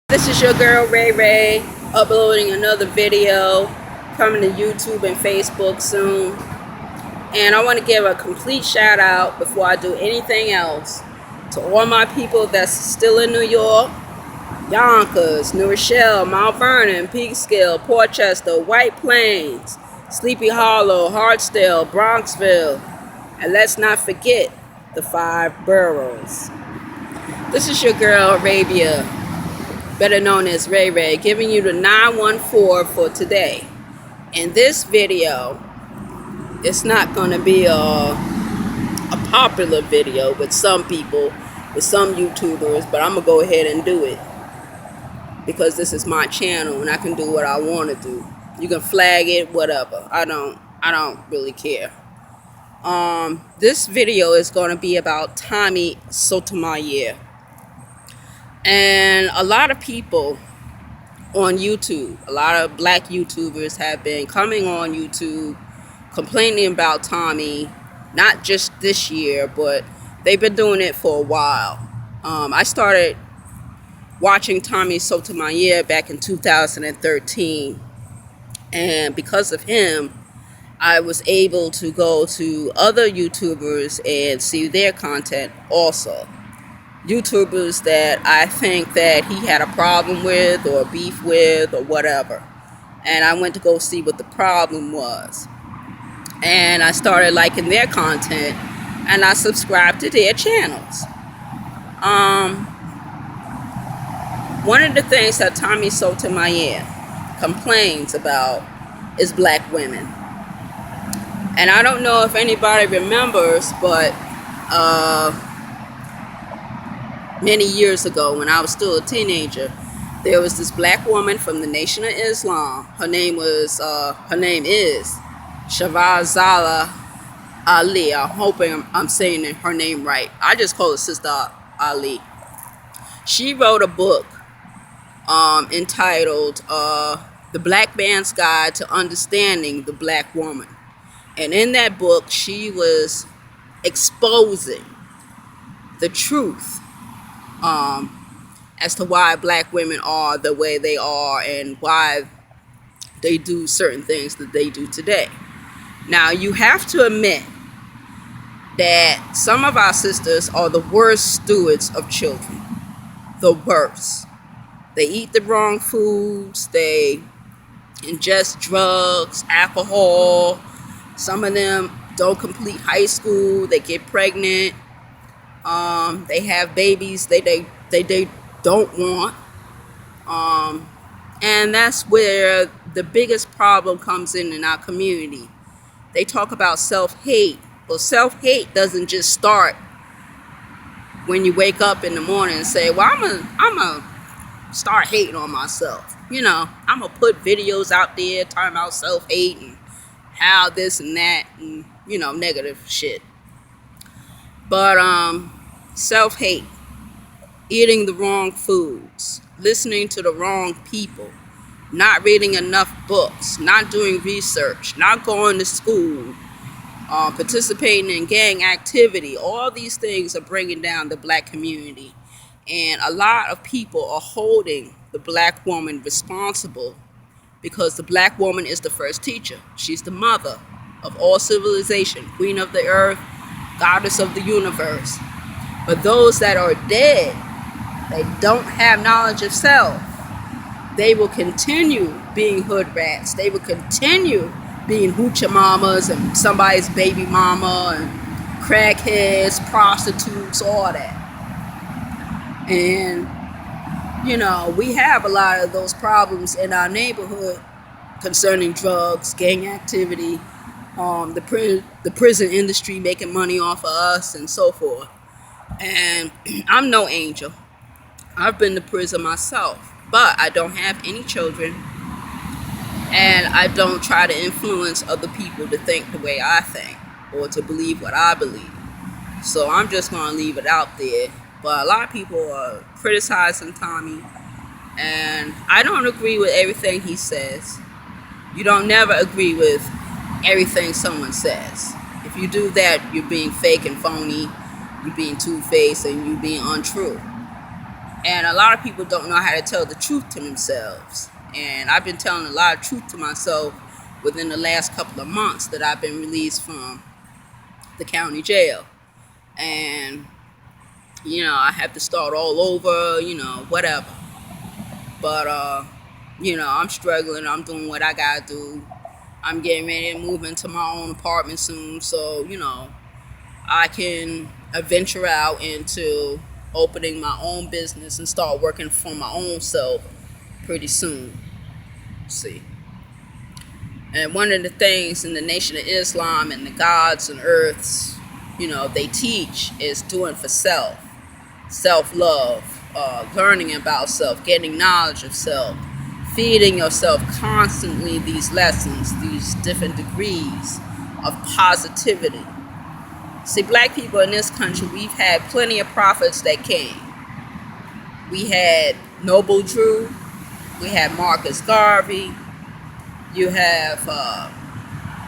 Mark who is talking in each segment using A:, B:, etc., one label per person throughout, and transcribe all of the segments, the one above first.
A: This is your girl Ray Ray, uploading another video, coming to YouTube and Facebook soon. And I want to give a complete shout out before I do anything else to all my people that's still in New York: Yonkers, New Rochelle, Mount Vernon, Peekskill, Portchester, White Plains, Sleepy Hollow, Hartsdale, Bronxville, and let's not forget the 5 boroughs. This is your girl Arabia, better known as Ray Ray, giving you the 914 for today. In this video, it's not going to be a popular video with some people, with some YouTubers, but I'm going to go ahead and do it because this is my channel and I can do what I want to do. You can flag it, whatever. I don't really care. This video is going to be about Tommy Sotomayor. And a lot of people on YouTube, a lot of black YouTubers have been coming on YouTube complaining about Tommy, not just this year, but they've been doing it for a while. I started watching Tommy Sotomayor back in 2013, and because of him, I was able to go to other YouTubers and see their content also. YouTubers that I think that he had a problem with or beef with or whatever. And I went to go see what the problem was. And I started liking their content and I subscribed to their channels. One of the things that Tommy Sotomayor complains about is black women. And I don't know if anybody remembers, but many years ago, when I was still a teenager, there was this black woman from the Nation of Islam. Her name is Shahrazala Ali. I'm hoping I'm saying her name right. I just call her Sister Ali. She wrote a book entitled The Black Man's Guide to Understanding the Black Woman. And in that book, she was exposing the truth as to why black women are the way they are and why they do certain things that they do today. Now, you have to admit that some of our sisters are the worst stewards of children. The worst. They eat the wrong foods. They ingest drugs, alcohol. Some of them don't complete high school. They get pregnant. They have babies they don't want. And that's where the biggest problem comes in our community. They talk about self-hate. Well, self-hate doesn't just start when you wake up in the morning and say, well, I'm gonna start hating on myself. You know, I'm gonna put videos out there talking about self-hate and how this and that and, you know, negative shit. But self-hate, eating the wrong foods, listening to the wrong people, not reading enough books, not doing research, not going to school, participating in gang activity, all these things are bringing down the black community. And a lot of people are holding the black woman responsible because the black woman is the first teacher. She's the mother of all civilization, queen of the earth, goddess of the universe. But those that are dead, they don't have knowledge of self. They will continue being hood rats. They will continue being hoochie mamas and somebody's baby mama and crackheads, prostitutes, all that. And, you know, we have a lot of those problems in our neighborhood concerning drugs, gang activity, the prison industry making money off of us and so forth. And I'm no angel. I've been to prison myself, but I don't have any children, and I don't try to influence other people to think the way I think or to believe what I believe. So I'm just going to leave it out there. But a lot of people are criticizing Tommy, and I don't agree with everything he says. You don't never agree with everything someone says. If you do that, you're being fake and phony. You're being two-faced and you're being untrue. And a lot of people don't know how to tell the truth to themselves. And I've been telling a lot of truth to myself within the last couple of months that I've been released from the county jail. And, I have to start all over, whatever. But, I'm struggling. I'm doing what I gotta do. I'm getting ready to move into my own apartment soon. So, I can venture out into opening my own business and start working for my own self pretty soon. See. And one of the things in the Nation of Islam and the gods and earths, they teach is doing for self, self-love, learning about self, getting knowledge of self, feeding yourself constantly these lessons, these different degrees of positivity. See, black people in this country, we've had plenty of prophets that came. We had Noble Drew, we had Marcus Garvey, you have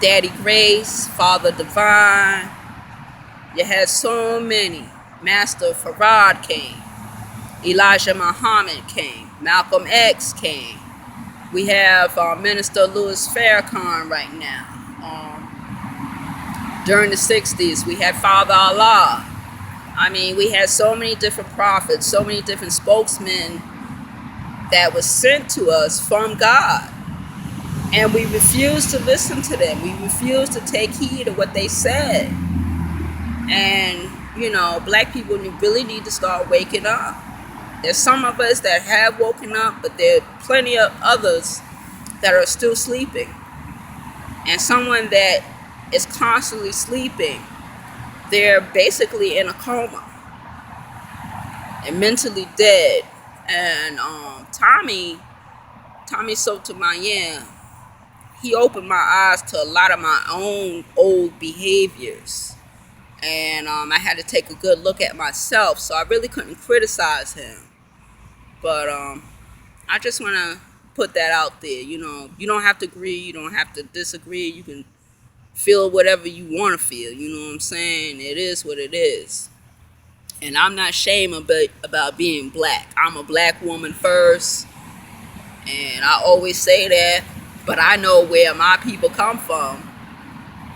A: Daddy Grace, Father Divine. You had so many. Master Farad came. Elijah Muhammad came. Malcolm X came. We have Minister Louis Farrakhan right now. During the 60s, we had Father Allah. I mean, we had so many different prophets, so many different spokesmen that was sent to us from God. And we refused to listen to them. We refused to take heed of what they said. And, black people really need to start waking up. There's some of us that have woken up, but there are plenty of others that are still sleeping. And someone that is constantly sleeping, they're basically in a coma and mentally dead. And Tommy Sotomayor, he opened my eyes to a lot of my own old behaviors. And I had to take a good look at myself, so I really couldn't criticize him. But I just want to put that out there. You don't have to agree, you don't have to disagree. You can feel whatever you want to feel. You know what I'm saying? It is what it is. And I'm not ashamed about being black. I'm a black woman first, and I always say that. But I know where my people come from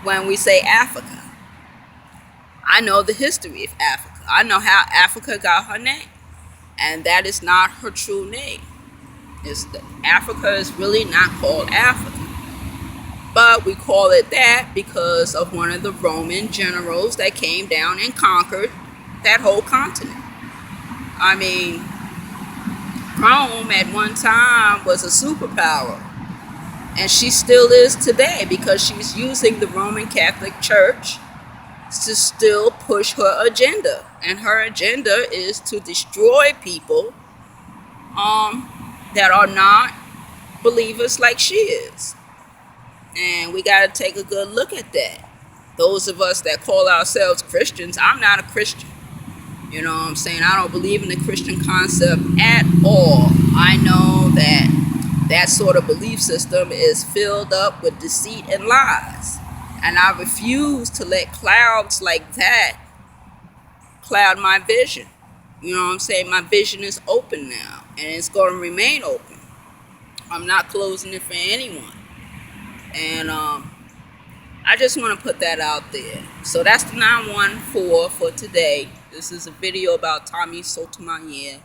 A: when we say Africa. I know the history of Africa. I know how Africa got her name. And that is not her true name. Africa is really not called Africa. But we call it that because of one of the Roman generals that came down and conquered that whole continent. I mean, Rome at one time was a superpower. And she still is today because she's using the Roman Catholic Church to still push her agenda. And her agenda is to destroy people that are not believers like she is. And we got to take a good look at that. Those of us that call ourselves Christians, I'm not a Christian. You know what I'm saying? I don't believe in the Christian concept at all. I know that sort of belief system is filled up with deceit and lies. And I refuse to let clouds like that cloud my vision. You know what I'm saying? My vision is open now, and it's going to remain open. I'm not closing it for anyone. And I just want to put that out there. So that's the 914 for today. This is a video about Tommy Sotomayor.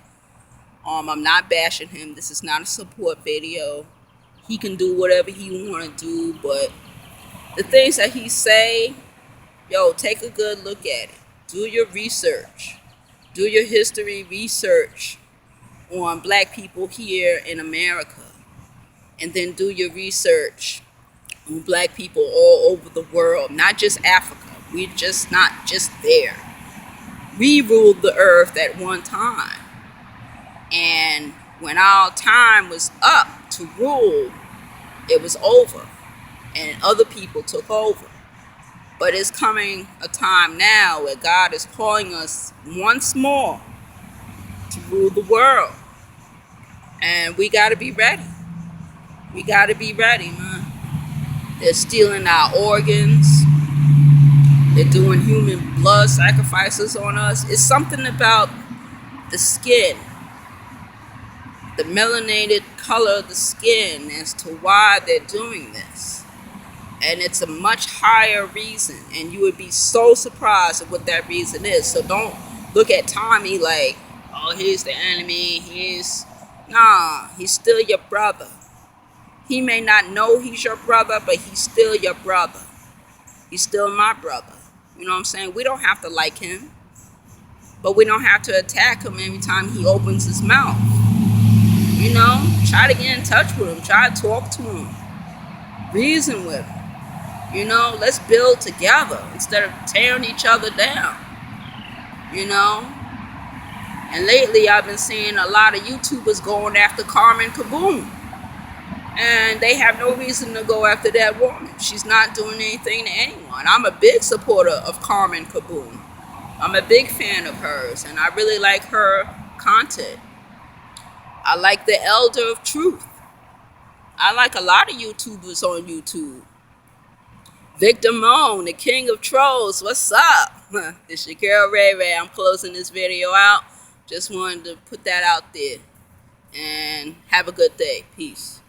A: I'm not bashing him. This is not a support video. He can do whatever he want to do, but the things that he say, take a good look at it. Do your research. Do your history research on black people here in America. And then do your research on black people all over the world, not just Africa. We're just not just there. We ruled the earth at one time. And when our time was up to rule, it was over. And other people took over. But it's coming a time now where God is calling us once more to rule the world. And we got to be ready. We got to be ready, man. They're stealing our organs. They're doing human blood sacrifices on us. It's something about the skin the melanated color of the skin as to why they're doing this. And it's a much higher reason, and you would be so surprised at what that reason is. So don't look at Tommy like, oh, he's the enemy, he's still your brother. He may not know he's your brother, but he's still your brother. He's still my brother. You know what I'm saying? We don't have to like him, but we don't have to attack him every time he opens his mouth. You know, try to get in touch with him, try to talk to him, reason with him. You know, let's build together instead of tearing each other down. You know? And lately I've been seeing a lot of YouTubers going after Carmen Kaboom. And they have no reason to go after that woman. She's not doing anything to anyone. I'm a big supporter of Carmen Kaboom. I'm a big fan of hers, and I really like her content. I like the Elder of Truth. I like a lot of YouTubers on YouTube. Victor Moan, the King of Trolls, what's up? It's your girl Ray Ray. I'm closing this video out. Just wanted to put that out there. And have a good day. Peace.